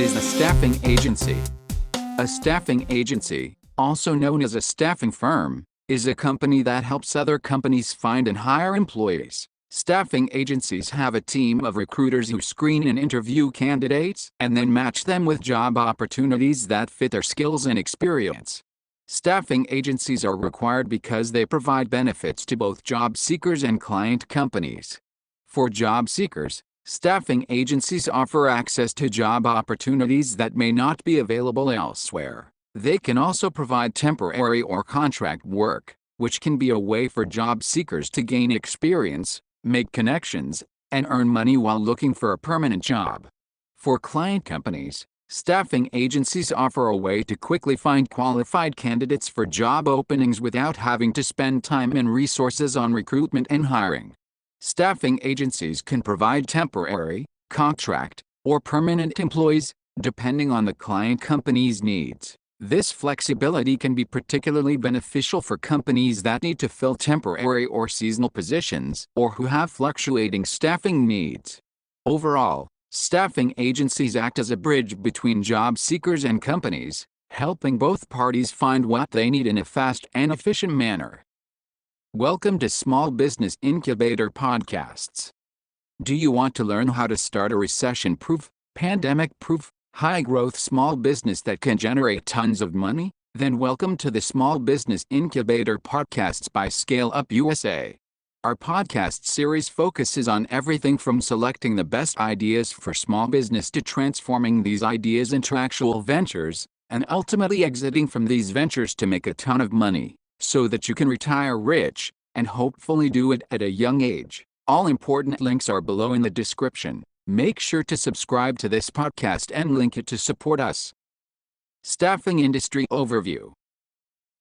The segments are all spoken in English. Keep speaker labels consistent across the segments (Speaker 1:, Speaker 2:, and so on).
Speaker 1: What is a staffing agency? A staffing agency, also known as a staffing firm, is a company that helps other companies find and hire employees. Staffing agencies have a team of recruiters who screen and interview candidates and then match them with job opportunities that fit their skills and experience. Staffing agencies are required because they provide benefits to both job seekers and client companies. For job seekers, staffing agencies offer access to job opportunities that may not be available elsewhere. They can also provide temporary or contract work, which can be a way for job seekers to gain experience, make connections, and earn money while looking for a permanent job. For client companies, staffing agencies offer a way to quickly find qualified candidates for job openings without having to spend time and resources on recruitment and hiring. Staffing agencies can provide temporary, contract, or permanent employees, depending on the client company's needs. This flexibility can be particularly beneficial for companies that need to fill temporary or seasonal positions or who have fluctuating staffing needs. Overall, staffing agencies act as a bridge between job seekers and companies, helping both parties find what they need in a fast and efficient manner. Welcome to Small Business Incubator podcasts. Do you want to learn how to start a recession-proof, pandemic-proof, high-growth small business that can generate tons of money? Then welcome to the Small Business Incubator podcasts by ScaleUP USA. Our podcast series focuses on everything from selecting the best ideas for small business to transforming these ideas into actual ventures, and ultimately exiting from these ventures to make a ton of money, so that you can retire rich, and hopefully do it at a young age. All important links are below in the description. Make sure to subscribe to this podcast and link it to support us. Staffing Industry Overview.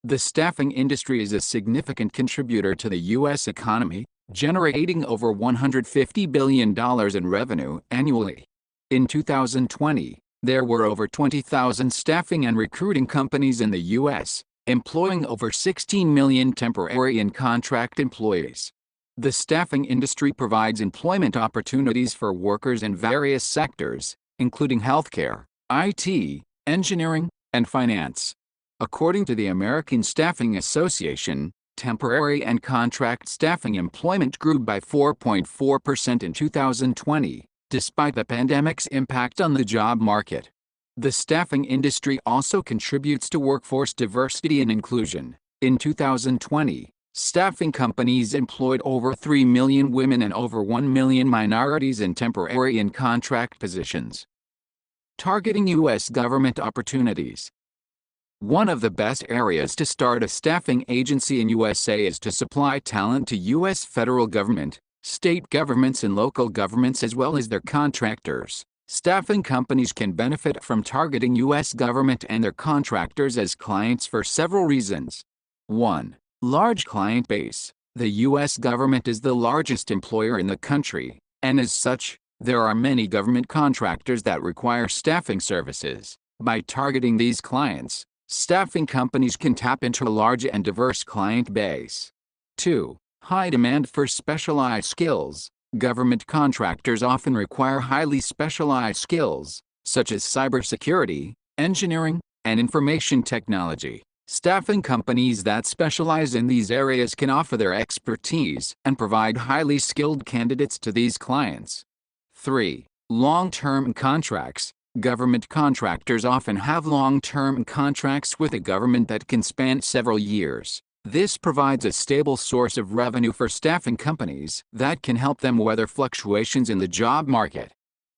Speaker 1: The staffing industry is a significant contributor to the U.S. economy, generating over $150 billion in revenue annually. In 2020, there were over 20,000 staffing and recruiting companies in the U.S., employing over 16 million temporary and contract employees. The staffing industry provides employment opportunities for workers in various sectors, including healthcare, IT, engineering, and finance. According to the American Staffing Association, temporary and contract staffing employment grew by 4.4% in 2020, despite the pandemic's impact on the job market. The staffing industry also contributes to workforce diversity and inclusion. In 2020, staffing companies employed over 3 million women and over 1 million minorities in temporary and contract positions. Targeting U.S. government opportunities. One of the best areas to start a staffing agency in USA is to supply talent to U.S. federal government, state governments and local governments as well as their contractors. Staffing companies can benefit from targeting U.S. government and their contractors as clients for several reasons. 1. Large client base. The U.S. government is the largest employer in the country, and as such, there are many government contractors that require staffing services. By targeting these clients, staffing companies can tap into a large and diverse client base. 2. High demand for specialized skills. Government contractors often require highly specialized skills, such as cybersecurity, engineering, and information technology. Staffing companies that specialize in these areas can offer their expertise and provide highly skilled candidates to these clients. 3. Long-term contracts. Government contractors often have long-term contracts with the government that can span several years. This provides a stable source of revenue for staffing companies that can help them weather fluctuations in the job market.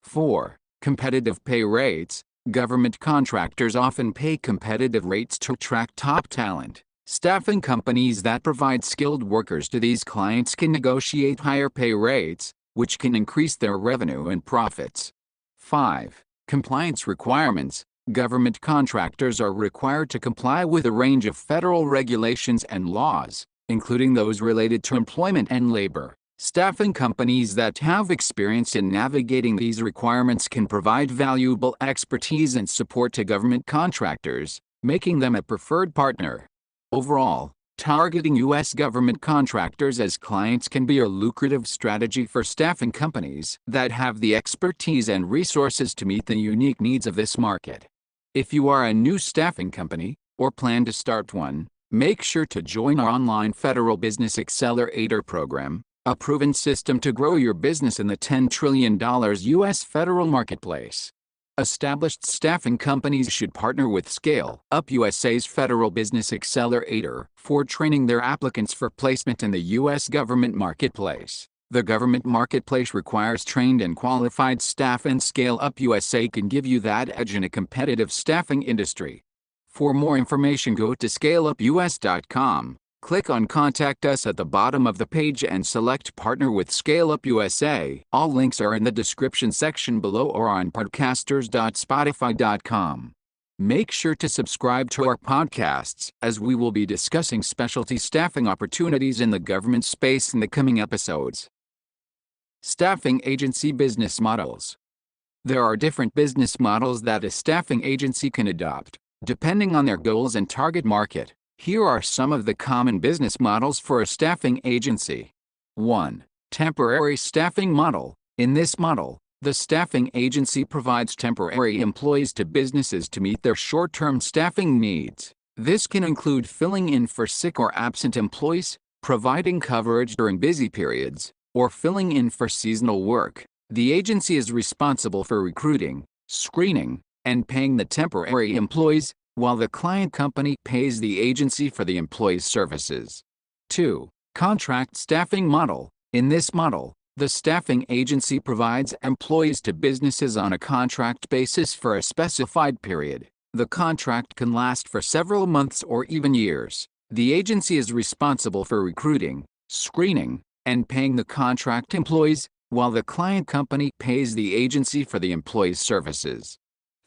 Speaker 1: 4. Competitive pay rates. Government contractors often pay competitive rates to attract top talent. Staffing companies that provide skilled workers to these clients can negotiate higher pay rates, which can increase their revenue and profits. 5. Compliance requirements. Government contractors are required to comply with a range of federal regulations and laws, including those related to employment and labor. Staffing companies that have experience in navigating these requirements can provide valuable expertise and support to government contractors, making them a preferred partner. Overall, Targeting U.S. government contractors as clients can be a lucrative strategy for staffing companies that have the expertise and resources to meet the unique needs of this market. If you are a new staffing company or plan to start one, make sure to join our online Federal Business Accelerator program, a proven system to grow your business in the $10 trillion U.S. federal marketplace. Established staffing companies should partner with ScaleUP USA's Federal Business Accelerator for training their applicants for placement in the U.S. government marketplace. The government marketplace requires trained and qualified staff, and ScaleUP USA can give you that edge in a competitive staffing industry. For more information, go to scaleupus.com. Click on Contact Us at the bottom of the page and select Partner with ScaleUP USA. All links are in the description section below or on podcasters.spotify.com. Make sure to subscribe to our podcasts, as we will be discussing specialty staffing opportunities in the government space in the coming episodes. Staffing agency business models. There are different business models that a staffing agency can adopt, depending on their goals and target market. Here are some of the common business models for a staffing agency. 1. Temporary staffing model. In this model, the staffing agency provides temporary employees to businesses to meet their short-term staffing needs. This can include filling in for sick or absent employees, providing coverage during busy periods, or filling in for seasonal work. The agency is responsible for recruiting, screening, and paying the temporary employees, while the client company pays the agency for the employee's services. 2. Contract staffing model. In this model, the staffing agency provides employees to businesses on a contract basis for a specified period. The contract can last for several months or even years. The agency is responsible for recruiting, screening, and paying the contract employees, while the client company pays the agency for the employee's services.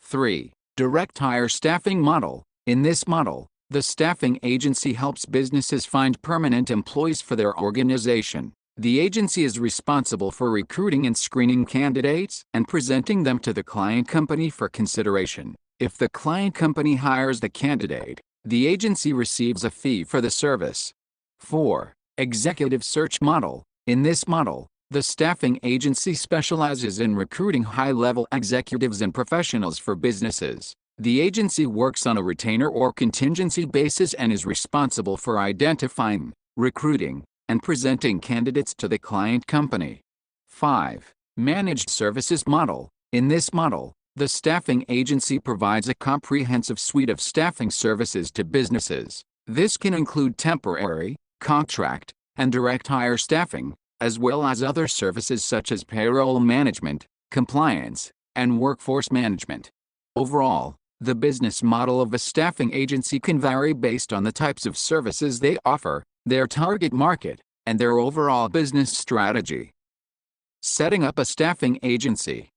Speaker 1: 3. Direct hire staffing model. In this model, the staffing agency helps businesses find permanent employees for their organization. The agency is responsible for recruiting and screening candidates and presenting them to the client company for consideration. If the client company hires the candidate, the agency receives a fee for the service. 4. Executive search model. In this model, the staffing agency specializes in recruiting high-level executives and professionals for businesses. The agency works on a retainer or contingency basis and is responsible for identifying, recruiting, and presenting candidates to the client company. 5. Managed services model. In this model, the staffing agency provides a comprehensive suite of staffing services to businesses. This can include temporary, contract, and direct hire staffing, as well as other services such as payroll management, compliance, and workforce management. Overall, the business model of a staffing agency can vary based on the types of services they offer, their target market, and their overall business strategy. Setting up a staffing agency.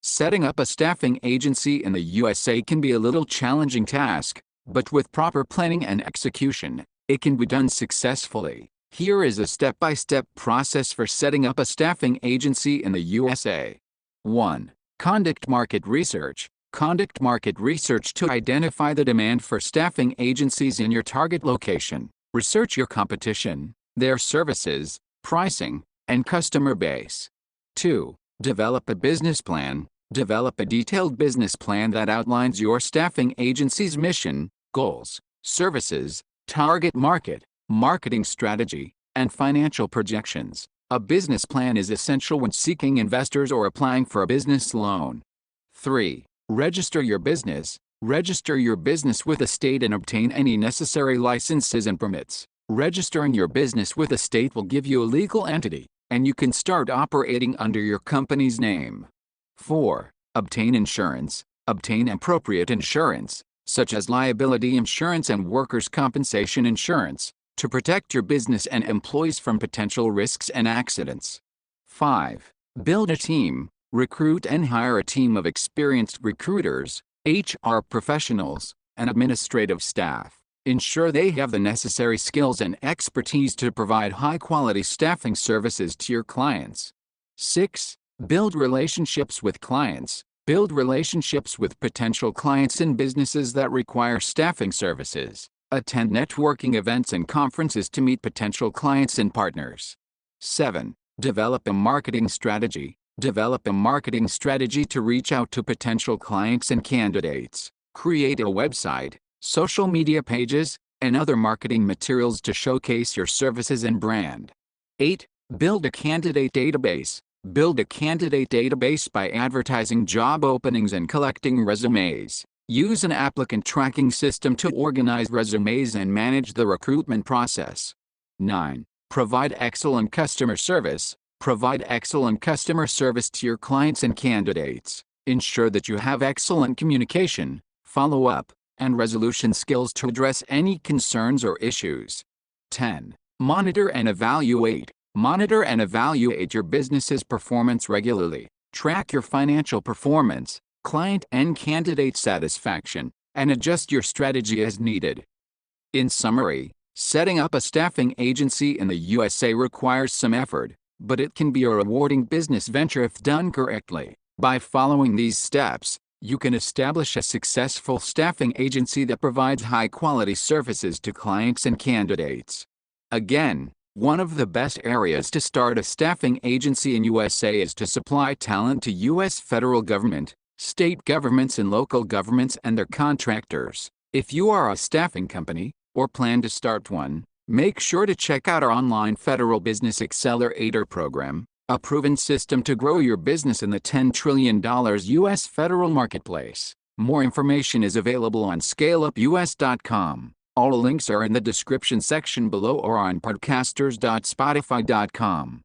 Speaker 1: Setting up a staffing agency in the USA can be a little challenging task, but with proper planning and execution, it can be done successfully. Here is a step-by-step process for setting up a staffing agency in the USA. 1. Conduct market research. Conduct market research to identify the demand for staffing agencies in your target location. Research your competition, their services, pricing, and customer base. 2. Develop a business plan. Develop a detailed business plan that outlines your staffing agency's mission, goals, services, target market, marketing strategy, and financial projections. A business plan is essential when seeking investors or applying for a business loan. 3. Register your business. Register your business with a state and obtain any necessary licenses and permits. Registering your business with a state will give you a legal entity, and you can start operating under your company's name. 4. Obtain insurance. Obtain appropriate insurance, such as liability insurance and workers' compensation insurance, to protect your business and employees from potential risks and accidents. 5. Build a team. Recruit and hire a team of experienced recruiters, HR professionals, and administrative staff. Ensure they have the necessary skills and expertise to provide high-quality staffing services to your clients. 6. Build relationships with clients. Build relationships with potential clients in businesses that require staffing services. Attend networking events and conferences to meet potential clients and partners. 7. Develop a marketing strategy. Develop a marketing strategy to reach out to potential clients and candidates. Create a website, social media pages, and other marketing materials to showcase your services and brand. 8. Build a candidate database. Build a candidate database by advertising job openings and collecting resumes. Use an applicant tracking system to organize resumes and manage the recruitment process. 9. Provide excellent customer service. Provide excellent customer service to your clients and candidates. Ensure that you have excellent communication, follow-up, and resolution skills to address any concerns or issues. 10. Monitor and evaluate. Monitor and evaluate your business's performance regularly. Track your financial performance, client and candidate satisfaction, and adjust your strategy as needed. In summary, setting up a staffing agency in the USA requires some effort, but it can be a rewarding business venture if done correctly. By following these steps, you can establish a successful staffing agency that provides high-quality services to clients and candidates. Again, one of the best areas to start a staffing agency in USA is to supply talent to U.S. federal government, state governments and local governments and their contractors. If you are a staffing company, or plan to start one, make sure to check out our online Federal Business Accelerator program, a proven system to grow your business in the $10 trillion U.S. federal marketplace. More information is available on ScaleUpUS.com. All links are in the description section below or on podcasters.spotify.com.